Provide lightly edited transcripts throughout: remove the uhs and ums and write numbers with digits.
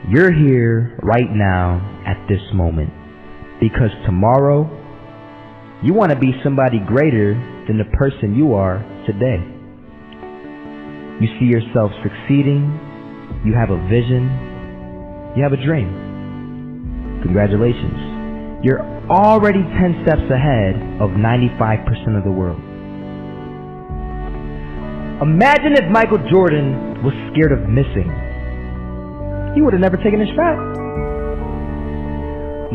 You're here right now at this moment because tomorrow you want to be somebody greater than the person you are today. You see yourself succeeding, you have a vision, you have a dream. Congratulations. You're already 10 steps ahead of 95% of the world. Imagine if Michael Jordan was scared of missing. He would have never taken his shot.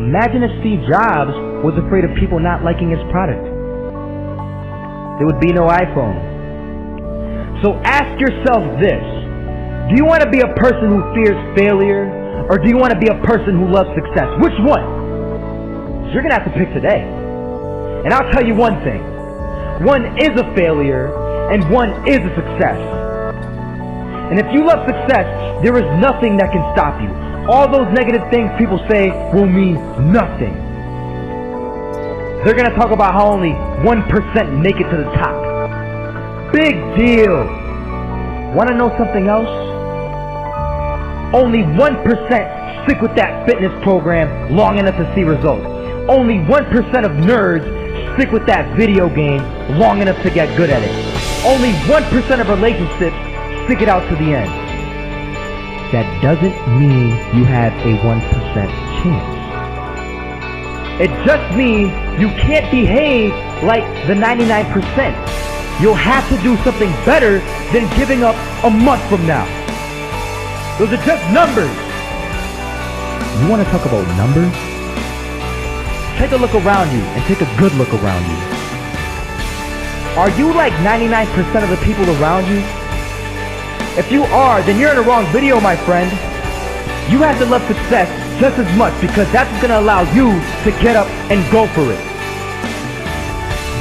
Imagine if Steve Jobs was afraid of people not liking his product. There would be no iPhone. So ask yourself this. Do you want to be a person who fears failure, or do you want to be a person who loves success? Which one? You're going to have to pick today. And I'll tell you one thing. One is a failure, and one is a success. And if you love success, there is nothing that can stop you. All those negative things people say will mean nothing. They're going to talk about how only 1% make it to the top. Big deal. Want to know something else? Only 1% stick with that fitness program long enough to see results. Only 1% of nerds stick with that video game long enough to get good at it. Only 1% of relationships stick it out to the end. That doesn't mean you have a 1% chance. It just means you can't behave like the 99%. You'll have to do something better than giving up a month from now. Those are just numbers. You want to talk about numbers? Take a look around you and take a good look around you. Are you like 99% of the people around you? If you are, then you're in the wrong video, my friend. You have to love success just as much because that's what's going to allow you to get up and go for it.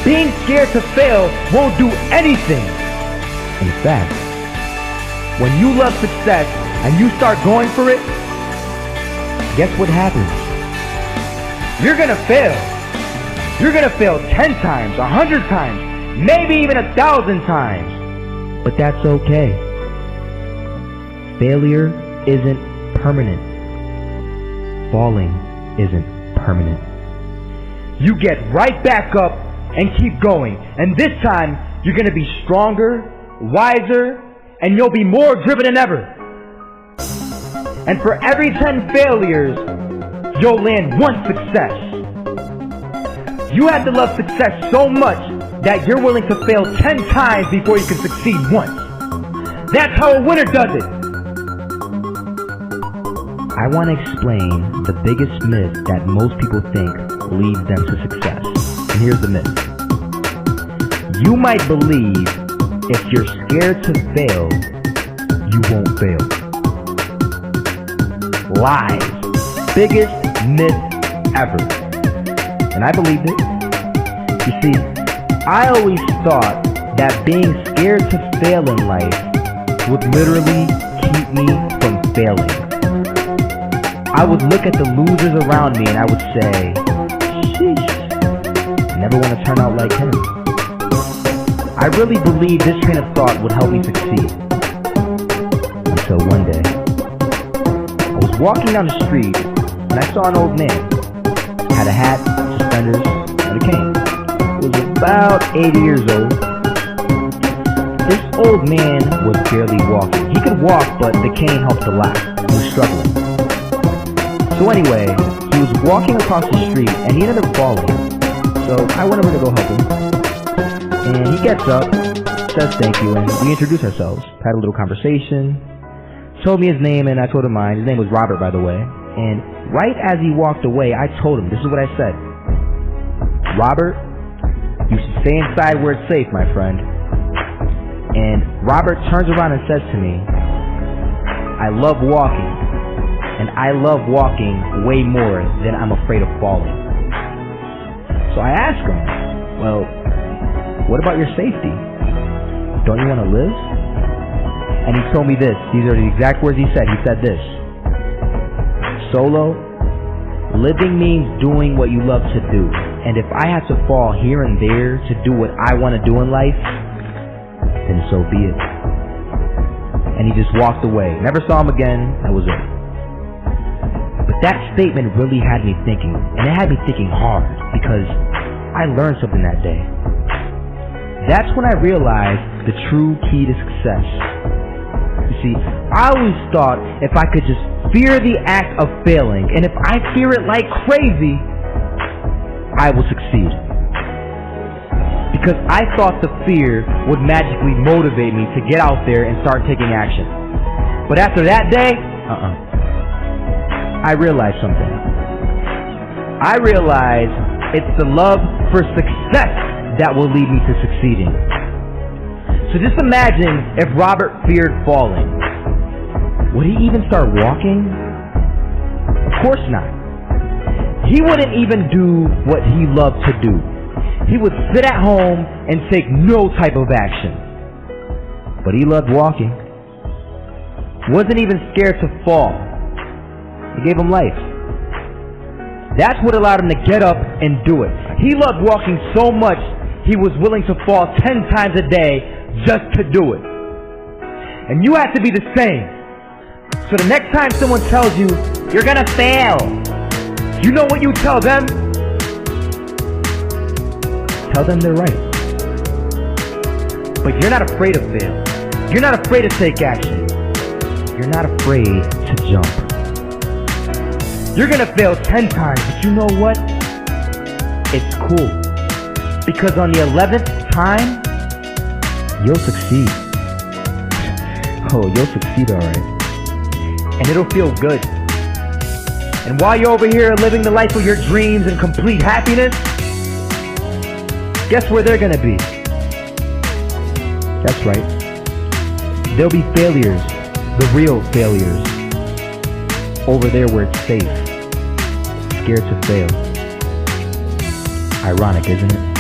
Being scared to fail won't do anything. In fact, when you love success and you start going for it, guess what happens? You're going to fail. You're going to fail 10 times, 100 times, maybe even 1,000 times. But that's okay. Failure isn't permanent. Falling isn't permanent. You get right back up and keep going. And this time, you're going to be stronger, wiser, and you'll be more driven than ever. And for every 10 failures, you'll land one success. You have to love success so much that you're willing to fail 10 times before you can succeed once. That's how a winner does it. I want to explain the biggest myth that most people think leads them to success. And here's the myth. You might believe if you're scared to fail, you won't fail. Lies. Biggest myth ever. And I believed it. You see, I always thought that being scared to fail in life would literally keep me from failing. I would look at the losers around me and I would say, sheesh, I never want to turn out like him. I really believed this train of thought would help me succeed. Until one day, I was walking down the street and I saw an old man. Had a hat, suspenders, and a cane. He was about 80 years old. This old man was barely walking. He could walk, but the cane helped a lot. He was struggling. So anyway, he was walking across the street and he ended up falling. So I went over to go help him. And he gets up, says thank you, and we introduced ourselves. Had a little conversation. Told me his name and I told him mine. His name was Robert, by the way. And right as he walked away, I told him, this is what I said. Robert, you should stay inside where it's safe, my friend. And Robert turns around and says to me, I love walking. And I love walking way more than I'm afraid of falling. So I asked him, well, what about your safety? Don't you want to live? And he told me this. These are the exact words he said. He said this. Solo, living means doing what you love to do. And if I have to fall here and there to do what I want to do in life, then so be it. And he just walked away. Never saw him again. That was it. That statement really had me thinking, and it had me thinking hard, because I learned something that day. That's when I realized the true key to success. You see, I always thought if I could just fear the act of failing, and if I fear it like crazy, I will succeed. Because I thought the fear would magically motivate me to get out there and start taking action. But after that day, I realized something. I realized it's the love for success that will lead me to succeeding. So just imagine if Robert feared falling. Would he even start walking? Of course not. He wouldn't even do what he loved to do. He would sit at home and take no type of action. But he loved walking. Wasn't even scared to fall. It gave him life. That's what allowed him to get up and do it. He loved walking so much, he was willing to fall 10 times a day just to do it. And you have to be the same. So the next time someone tells you, you're gonna fail, you know what you tell them? Tell them they're right. But you're not afraid of fail. You're not afraid to take action. You're not afraid to jump. You're gonna fail 10 times, but you know what? It's cool. Because on the 11th time, you'll succeed. Oh, you'll succeed alright. And it'll feel good. And while you're over here living the life of your dreams and complete happiness, guess where they're gonna be? That's right. There'll be failures, the real failures, over there where it's safe, scared to fail. Ironic, isn't it?